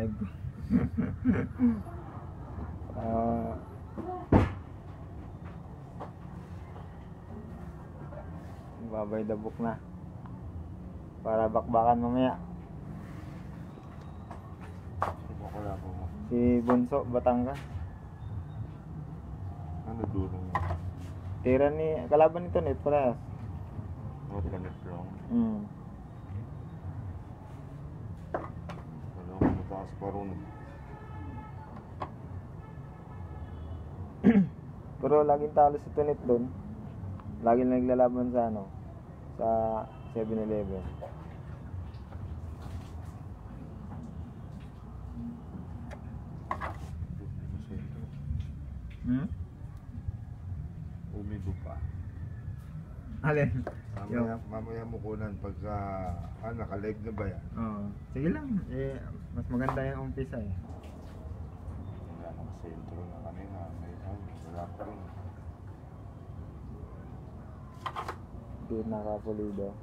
live ko. Babay the book na. Para bakbakan mamaya. Si Bunso, Batangas. Ano dulo mo? Tira ni, kalaban nito net, parehas. What ganit lang? Wala ko mataas pa ron. Pero laging talo si Tunit doon. Laging naglalaban sa ano, sa 7-Eleven. Umibo pa. Alin? Mamaya mo kunan pagka naka-live na ba yan? Oo. Sige lang. Mas maganda yung umpisa eh. Wala nakasentro na kanina. Wala pa rin. Hindi nakapulido.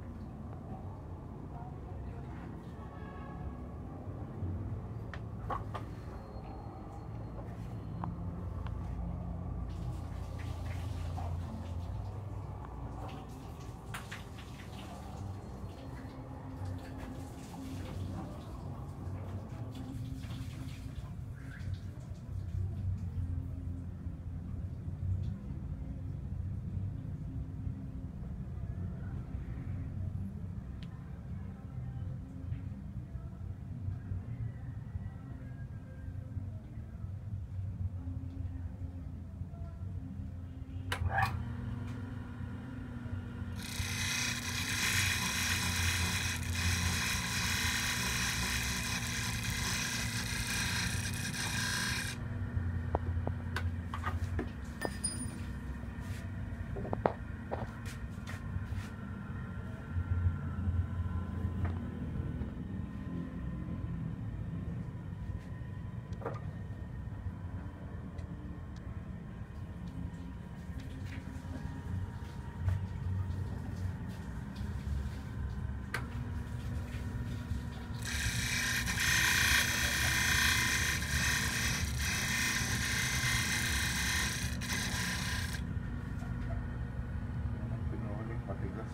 Matigas.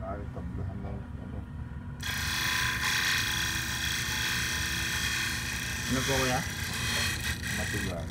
Ayos tablahan ng ano. Ano po kuya? Matigas.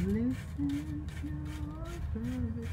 Listen to your favorite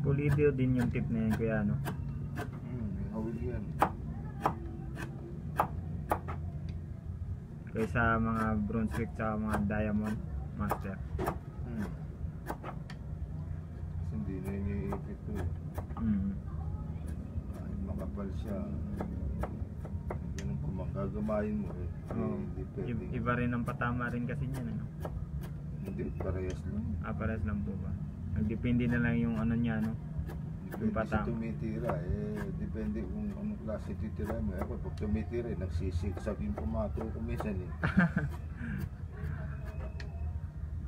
Pulido din yung tip na yan kuya, no? May hawil yan. Kaysa mga Brunswick sa mga Diamond Master. Kasi hindi na iniipit to eh. Ay, makapal siya. Ganun kung magagamayin mo eh. Oh, Hindi pwede. iba rin ang patama rin kasi niyan, ano? Hindi, parehas lang. Pares lang po ba? Nagdepende na lang yung ano niya, no? Depende patama. sa tumitira eh. Depende kung anong klase titira mo. Ako pag tumitira eh, nagsisiksag yung pumato ko minsan eh.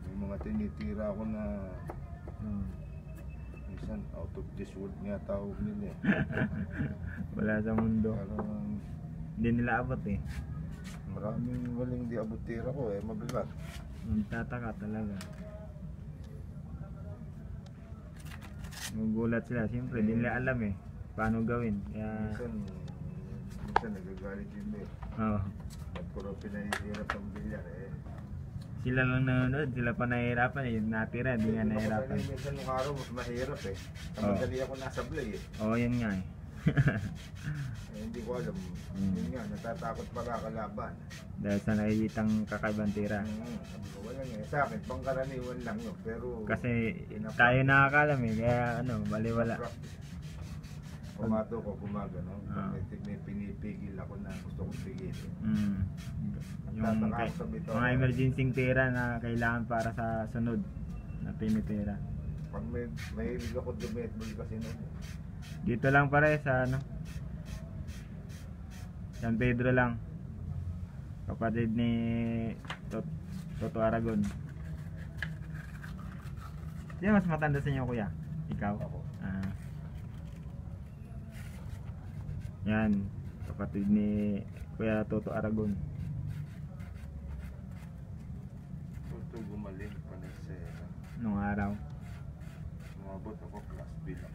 May mga tinitira ako na minsan out of this world nga tawag nila eh. Wala sa mundo. Parang Hindi nila abot eh. maraming waling di abot tira ko eh, mabigat. Magtataka talaga. Magulat sila. Siyempre, hindi nila alam eh. Paano gawin. Kaya, Minsan nagagalit yun eh. oh, Ba't ko rin pinahihirap ang bilyar eh. sila lang nanonood. Sila pa nahihirapan eh. Yung natira, hindi nga nahihirapan. Minsan nung araw mas mahirap eh. Madali ako nasa play eh. Oo, yun nga eh. Hindi ko alam. Yun nga, natatakot pala kalaban. Dahil sa nakikitang kakaibang tira. Sabi ko, wala nga. Sa akin, pangkaraniwan lang yun. Pero Kasi tayo nakakalam eh. Kaya ano, baliwala. pumato ko, gumagano. Ah. May pinipigil ako na gusto kong pigilin. Yung Nagtataka ako sa bitaw. mga emergency tira na kailangan para sa sunod na tinitira. Pag may hilig ako dumetbol kasi noon. Dito lang pare sa ano, San Pedro lang. Kapatid ni Toto Aragon. Sino mas matanda sa inyo kuya? Ikaw? Ako. Yan, kapatid ni Kuya Toto Aragon. Ito gumaling pa na sa Nung araw. Sumabot ako class B lang.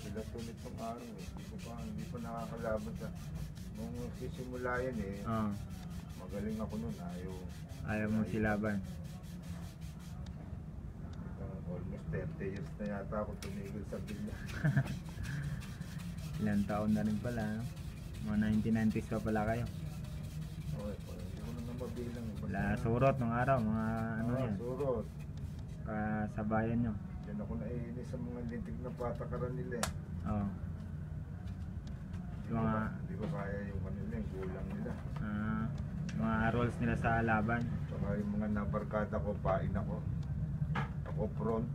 Sila tunit ng araw eh. Hindi pa nakakalaban sa nung sisimula yan eh. Magaling ako nun. Ayaw mo silaban. Almost 30 years na yata ako tumigil sa bilya. Ilang taon na rin pala, no? Mga 1990s pa pala kayo. Okay, hindi ko na mabilang. Wala surot nung araw, mga ano yan, Surot. kasabayan nyo. Yan ako naiinis sa mga lintik na patakaran nila eh. Oo. Mga, Hindi ko kaya yung kanila, yung kulang nila. mga roles nila sa laban. Saka yung mga nabarkada ko, pain ako. Ako front.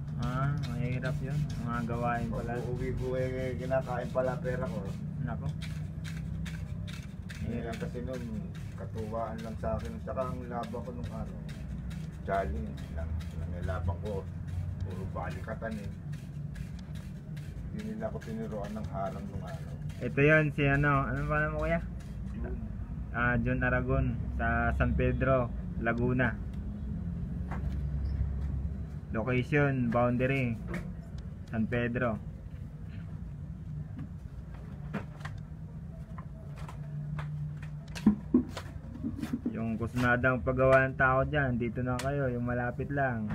Mahirap yun. Mga gawain pala. Pag uuwi ko eh, kinakain pala pera ko. Nako. Kaya kasi nun, katuwaan lang sa akin. Saka ang laban ko nung araw, jolly lang. Ang laban ko, puro balikatan eh. Hindi nila ako tiniruan ng harang nung araw. Ito yun, si ano pa mo kuya? Yun. John Aragon sa San Pedro, Laguna. Location, boundary, San Pedro. Yung kusmadang paggawa ng tao dyan, dito na kayo, yung malapit lang.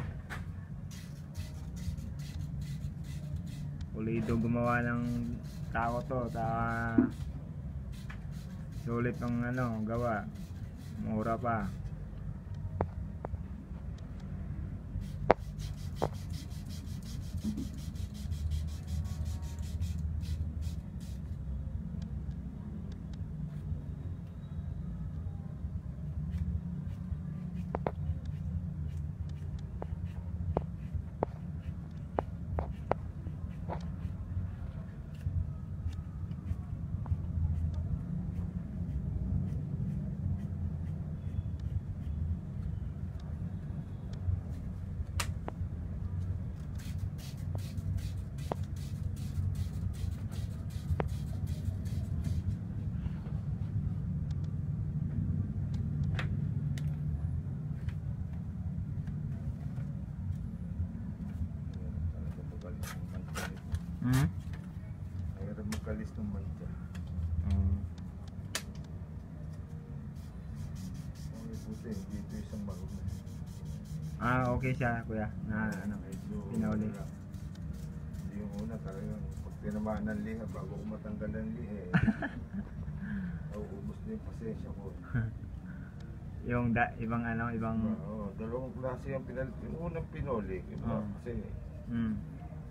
Pulido gumawa ng tao to, sulit ang ano, gawa. Mura pa. Mayroon magkalis ng mantya. Okay siya, kuya. Na ano, Medyo pinauli. wala. Yung una talagang pag tinamaan ng liha, bago ko matanggal ng liha eh. Nauubos na yung pasensya ko. Yung ibang ano, ibang... Oo, dalawang klase yung pinalit. Yung unang pinoli, yung kasi Mm.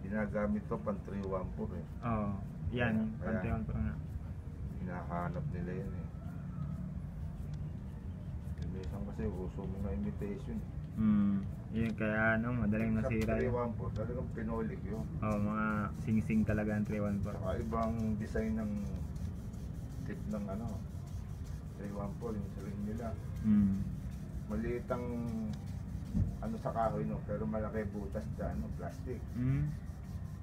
ginagamit to pang 314 eh. Oo. Yan, Kaya- panteon po na. Hinahanap nila yan eh. Yung isang kasi uso mga imitation. Yun, kaya ano, madaling masira yun. 314, talagang pinolik yun. Mga sing-sing talaga ang 314. Saka ibang design ng tip ng 314, yung saling nila. Maliit ang sa kahoy no, pero malaki butas dyan, plastic.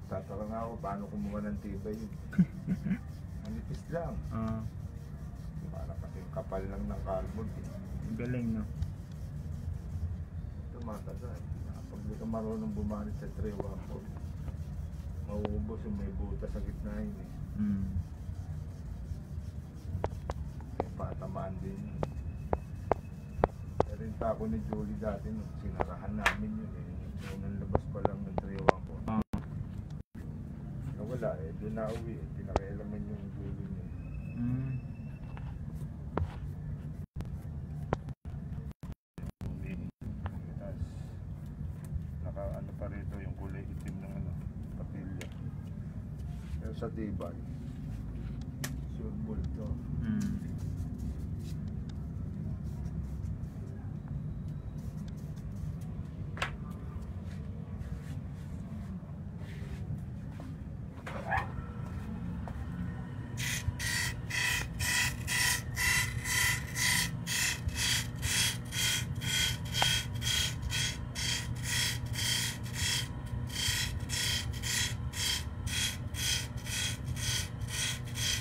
Tataka nga ako, paano kumuha ng tibay yun? Manipis lang. Para kasing kapal lang ng cardboard eh. Galing, no? Tumataga eh. Pag di ka marunong bumanit sa 314, mauubos yung may butas sa gitna yun eh. May patamaan din yun. Pero yung tako ni Julie dati, nung sinarahan namin yun eh. Nung labas pa lang ng 314. Nawala eh, doon na uwi eh. Pinakailaman yung Julie niya. Tapos, pa rito yung kulay itim ng patilya. Pero sa tibay, sure bull to.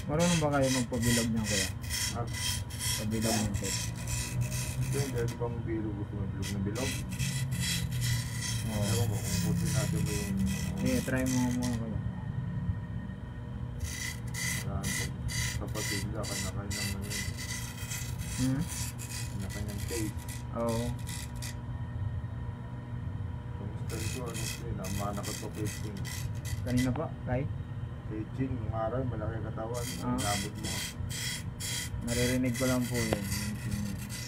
Marunong ba kayo magpabilog niyan, kuya? Pabilog niyan, kuya? Ito yung dahil bang bilog, gusto mo bilog na bilog? Oo. Ewan ko kung pusin natin mo yung Sige, try mo muna, kuya. kapatid nila, kanya-kanyang kanya-kanyang taste. Oo. Kamusta ito, namana ka to casing. Kanina pa, kay? Casing, yung araw, malaki katawan, nabot mo. Naririnig ko lang po yun.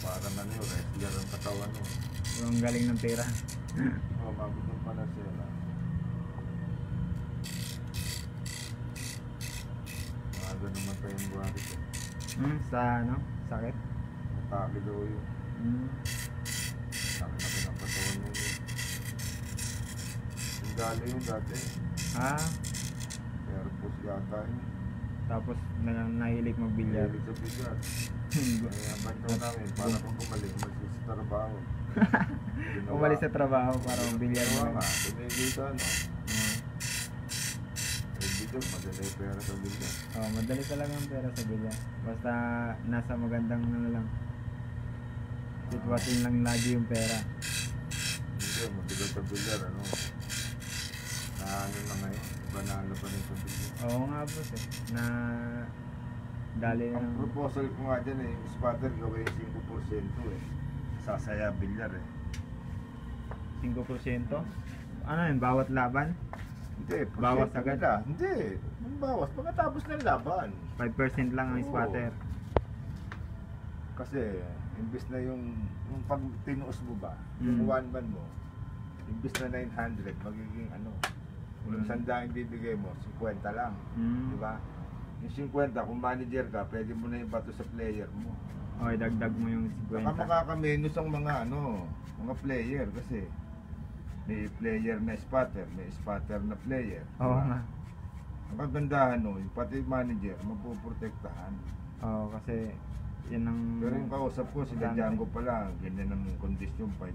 Parang wrestler ang katawan mo. Yung galing ng pera. Mabot ng panasela. Maaga naman tayong buhari ko. Sa ano? Sakit? Natake daw yun. Laki-laki ng katawan mo yun. Yung dali yun dati. Airpost yata yun. Tapos nahilig magbilyar. Hilig sa bilyar. Kaya bantaw namin para kung bumalik, umalis sa trabaho. Umalis sa trabaho para magbilyar Ginawa naman. nga, tumigil dito, madali pera sa bilyar. Madali talaga ang pera sa bilyar. Basta nasa magandang lang. Sitwasyon lang lagi yung pera. Hindi, mabigat sa bilyar, na ngayon, banalo pa rin sa bilyar. Oo nga boss eh. Na dali Ang ng proposal ko nga dyan yung spotter gawin 5% eh. Sasaya bilyar eh. 5%. Ano yun? Bawat laban? Hindi, Bawas porsyento agad? nila. Hindi, ang bawas pagkatapos ng laban. 5% lang ang Oo. squatter. Kasi, imbis na yung pag tinuos mo ba, yung one man mo, imbis na 900, magiging yung 100 bibigay mo, 50 lang. Di ba? Yung 50, kung manager ka, pwede mo na ibato sa player mo. Okay, dagdag mo yung Baka 50. makakamenos ang mga player kasi may player na spotter, may spotter na player. Oo Diba? nga. Ang kagandahan pati manager, mapuprotektahan. Oo, kasi yun ang Pero yung kausap ko, sila Dami. Django pala, ganyan ang kondisyon, 5%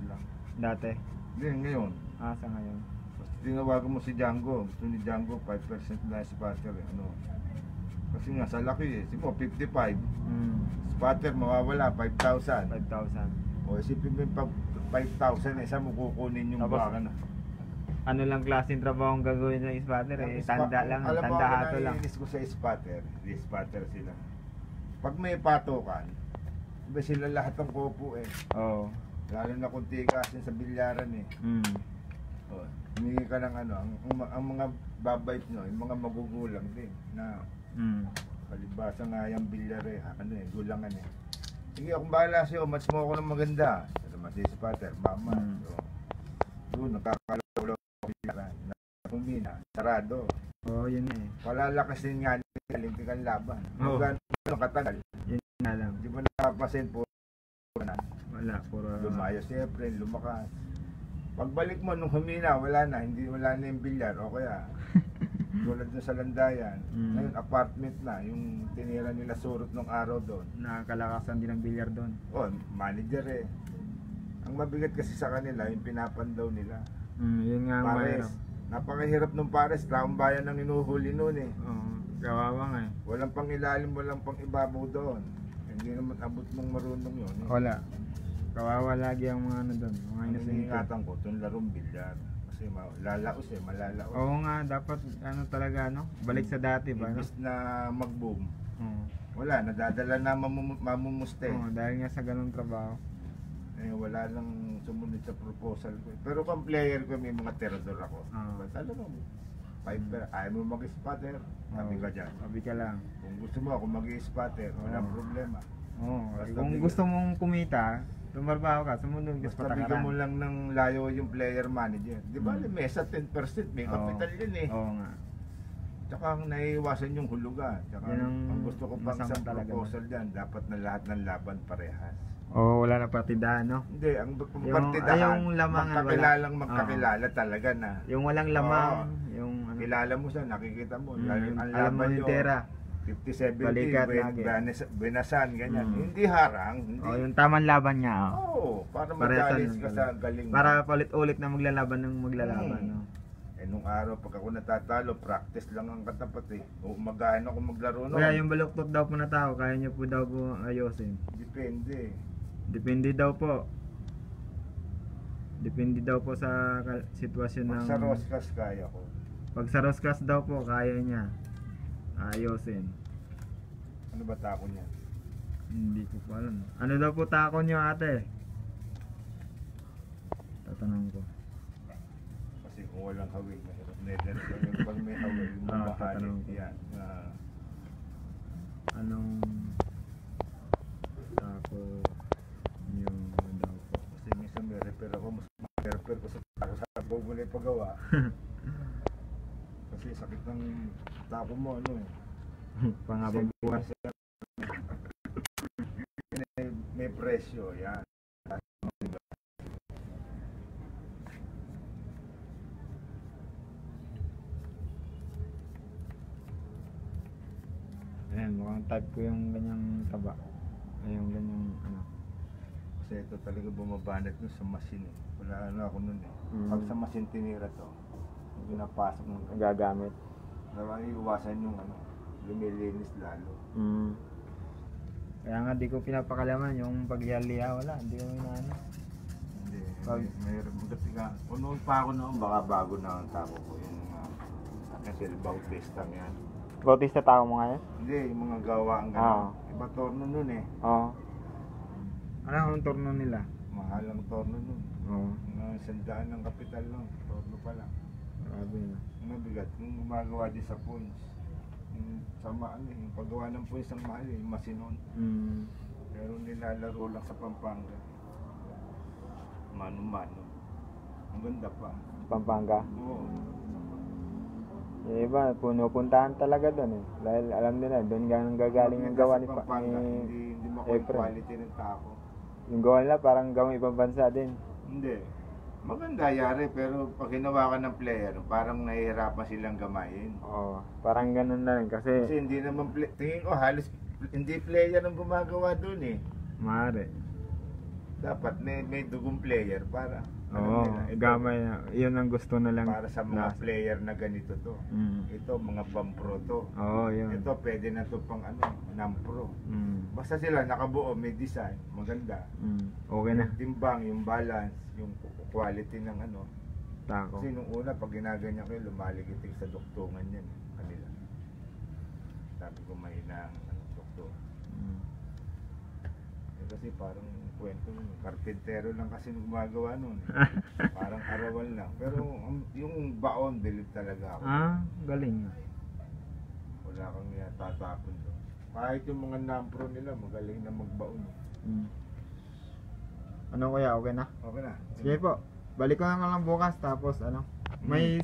lang. dati. Hindi, ngayon, Sa ngayon. basta tinawagan mo si Django, gusto ni Django, 5% na spotter. Kasi nga sa laki siguro 55. Spotter mawawala, 5,000. 5,000. O isipin mo yung 5,000, isa mo kukunin yung Tapos, baka na. Ano lang klaseng trabaho ang gagawin ng spotter eh? Tanda lang, Alam mo, tanda ako hato lang. naiinis ko sa spotter, di spotter sila. Pag may patokan, iba sila lahat ng kopo eh. Oo. Lalo na kung tikasin sa bilyaran eh. O, humingi ka ng ano, ang mga babait nyo, yung mga magugulang din na palibasa nga yung bilyar eh, ano eh, gulangan eh. Sige, akong bahala sa'yo, match mo ako ng maganda. Pero match si Pater, mama. So, doon, nakakalaw ako bilyaran. Humina, sarado. Oo, yun nga eh. Palalakasin nga nila, lintikan laban. Oo. Gano'n katagal. Yun nga lang. Di ba nakapasin po na? Wala, puro... Lumayo siyempre, lumakas. Pagbalik mo nung humina, wala na yung bilyar o kaya tulad doon sa Landayan. Ngayon apartment na, yung tinira nila surot nung araw doon. Nakakalakasan din ang bilyar doon. Oh, manager eh. Ang mabigat kasi sa kanila, yung pinapandaw nila. Yun nga ang Pares. mayroon. Napakahirap nung pares, taong bayan ang inuhuli noon eh. Oo, kawawa nga eh. Walang pang ilalim, walang pang ibabaw doon. Hindi naman abot nung marunong yun. Eh. Wala. Kawawa lagi ang mga ano doon. Mga Ang inosente. iniingatan ko, itong larong bilyar. Kasi lalaos eh, malalaos. Oo nga, dapat ano talaga no? Balik sa dati ba? No? Imbis na mag-boom, Oo. wala, nadadala na mamumuste. Oo, dahil nga sa ganung trabaho. Eh, wala lang sumunod sa proposal ko. Pero kung player ko, may mga terador ako. Ba't alam mo, fiber, ayaw mo mag-spotter, tabi ka dyan. Sabi ka lang. Kung gusto mo ako mag-spotter, walang problema. Oo. Basta Kung gusto mong kumita, tumarbaho ka, sumunod ka Basta sa bigyan mo patakaran. lang ng layo yung player manager. Di ba, mesa 10%, may kapital yun eh. Oo nga. Tsaka ang naiiwasan yung hulugan. Tsaka Yan ang gusto ko pang masama isang talaga, proposal dyan, dapat na lahat ng laban parehas. Oo, wala na partidahan, no? Hindi, ang Yung- partidahan, yung lamangan, magkakilalang wala. magkakilala talaga na. Yung walang lamang, yung ano, Kilala mo siya, nakikita mo. mm, Lalo ang alam mo laban yung nyo, tera. 50-70, Balikat lagi. benasan, ganyan. Mm. Hindi harang, hindi. Oh, yung tamang laban niya, oh. Oo, para Parehas mag-challenge ano, ka sa galing mo. Para palit-ulit na maglalaban ng maglalaban, no? Eh, nung araw, pag ako natatalo, practice lang ang katapat eh. O umagahan ako maglaro noon. Kaya yung baluktot daw po na tao, kaya niyo po daw po ayusin. Depende. Depende daw po. Depende daw po sa sitwasyon Pag ng... sa Roscas, kaya ko. Pag sa Roscas daw po, kaya niya. Ayusin. Ano ba tako niya? Hindi ko pa alam. Ano daw po tako niyo, ate? Tatanong ko. Kasi kung walang hawig, mahirap. Nether, pag may hawig, tatanong mamahalin. ko. Yan. Anong tako niyo daw po? Kasi minsan may repair ako, mas repair ko sa tako sa tako mo na yung paggawa. Kasi sakit ng tako mo, ano eh. Pangabang bukas. May presyo, yan. Ayan, mukhang type ko yung ganyang taba. Ay, yung ganyang ano. Kasi ito talaga bumabanat nun sa machine eh. Wala ano ako nun eh. Pag sa machine tinira to, pinapasok mo. Gagamit. Naman iwasan yung ano, lumilinis lalo. Kaya nga di ko pinapakalaman yung pagyaliha, wala. Hindi ko inaano. Hindi, mayroon magati ka. Kung noon pa ako noon, baka bago na ang tako ko. Yung kasi Bautista yan. Bautista tao mo ngayon? Hindi, yung mga gawaan gano'n. Iba torno nun eh. Oo. Ano ang turno nila? Mahal ang torno nun. Oo. Mga sandaan ng kapital nun. Torno pa lang. Grabe na. Ang mabigat, yung gumagawa din sa points. Yung ano, yung paggawa ng points ang mahal eh, yung masinon. Pero nilalaro lang sa Pampanga. Mano-mano. Ang ganda pa. Pampanga. Oo. Yung iba, punupuntahan talaga doon eh. Dahil alam nila, doon gagaling yung gawa ni, Pampanga, hindi makuha yung Efren. quality ng tako. Yung gawa nila parang gawang ibang bansa din. Hindi. Maganda yari, pero pag hinawakan ng player, parang nahihirapan silang gamayin. Oo, parang ganun na rin kasi Kasi hindi naman, tingin ko halos hindi player ang gumagawa doon eh. Maaari. Dapat may dugong player para Oo, gamay na. Yun ang gusto na lang. para sa mga player na ganito to. Ito, mga pampro to. Oo, yun. Ito, pwede na to pang ano, nampro. Mm. Basta sila nakabuo, may design, maganda. Okay na. Yung timbang, yung balance, yung quality ng ano. Tako. Kasi nung una, pag ginaganyan kayo, lumaligitig sa duktungan yan. Kanila. Sabi ko, mahina ang ano, duktungan. Mm. Ito, kasi parang kwento nun. Karpintero lang kasi gumagawa nun. Parang arawan lang. Pero yung baon, bilib talaga ako. Galing. Wala kang tatapon doon. Kahit yung mga nampro nila, magaling na magbaon. Ano kuya, okay na? Okay na. Sige po, balik ko na lang bukas tapos ano, may